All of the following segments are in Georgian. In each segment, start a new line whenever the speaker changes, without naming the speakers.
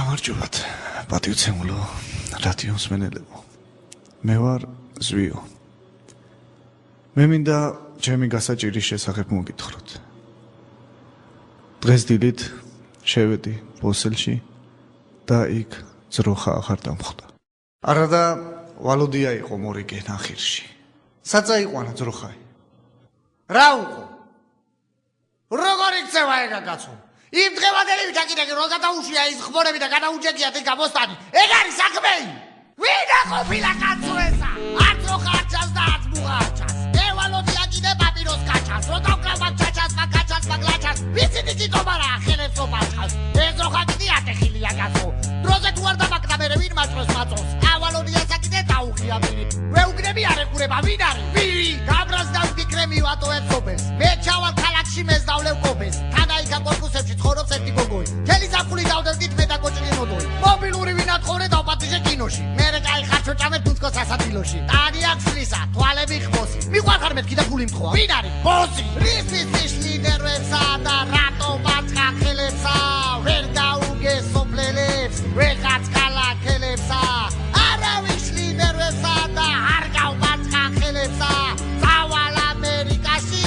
გამარჯობათ, პატივცემულო რადიო მსმენელებო. მე ვარ ზვიო. მე მინდა ჩემი გასაჭირის შესახებ მოგითხროთ. დღეს დილით შევედი ბოსელში და იქ ძროხა აღარ დამხვდა. არადა ვალოდია იყო მორიგე ნახირში. საწაიყვანა ძროხაი.
რა უყო? როგორ იქცევა ეგა კაცო? იმ დღევანდელი ვიჭაკიდები რო გადაუშვია ის ხმორები და გადაუჭედიათ ეგ გამოსტანი. ეგ არის საქმე. ვინა ყოფილა კაცო ესა? ათ როხა ჩას და ათ მუღა ჩას. ევალოდია კიდე პაპიროს კაჩას. რო დავკრავად ჩაჩას, მაგაჩას, მაგლაჩას. ვიცით იკიტობარა ხელებს ოპაჩას. ეს როხა კიდე ატეხილია კაცო. დროზე თუ არ დამაკდა მერე ვინ მაჭროს მაწოს. ავალოდია საკიდე დაუღია მერი. ვეუგნები არეკურება ვინ არის? ვირი? გაბრას დავფიქრე მივატო ეცობეს. მე ჩავალ ქალაქში მეზდავლევ კობეს. თანაიქა კორპუსებში ცხოვრობს ერთი გოგოი. თელი ზაფხული დავდევდით მე და კოჭლი მოდოი. მობილური ვინათხორე დავპატიჟე კინოში. მერე კაი ხარჩო ჭამე თუნცკოს სასადილოში. ტანი ახსლისა, თვალები ხმოსი. მიყვარხარ მეთქი და გული მთხოვა. ვინ არის? ბოსი. რის ისლი ნერვებსა და რატო ბაჭყა ხელებსა? ვერ დაუგე სოფლელებს, ვეღაც ქალაქელებსა. არავის ლიდერებსა და არ გავბაჭყა ხელებსა. წავალ ამერიკაში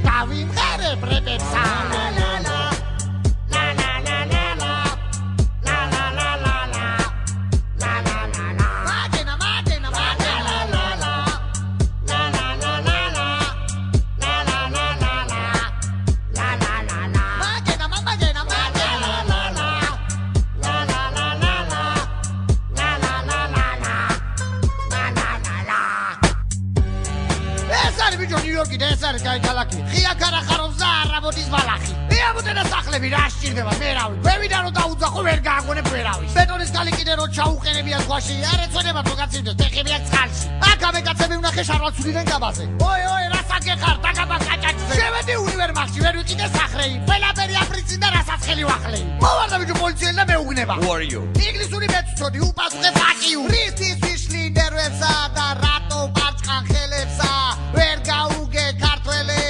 და ვიმღერებ რეპებსა. ეს არის კაი ქალაქი. ხია ქარახარობს და არაბოდის ბალახი. მეამოდენა სახლები რა სჭირდება მერავი. ვევიდან რო დაუძახო ვერ გააგონებ ვერავის. ბეტონის კალი კიდე რო ჩაუყენებია ზღვაში. არ ეცოდება თუ გაცივდეს ფეხები აქ წყალში. აქ კაცები ვნახე შარვალცულიდან გაბაზე. ოი რასაკე ხარ დაგაბა კაჭაჭზე. შევედი უნივერმაღში ვერ ვიყიდე სახრეი. ყველაფერი აფრიცინ და რასაცხელი ვახლეი. მოვარდა ბიჭო პოლიციელი და მეუგნება. Who are you? ინგლისური მეცოდი უპასუხე ფაკიუ. რის ვიშლი ნერვებსა და რატო ბაჭყან ხელებსა. ვერ გაუგე ქართველებს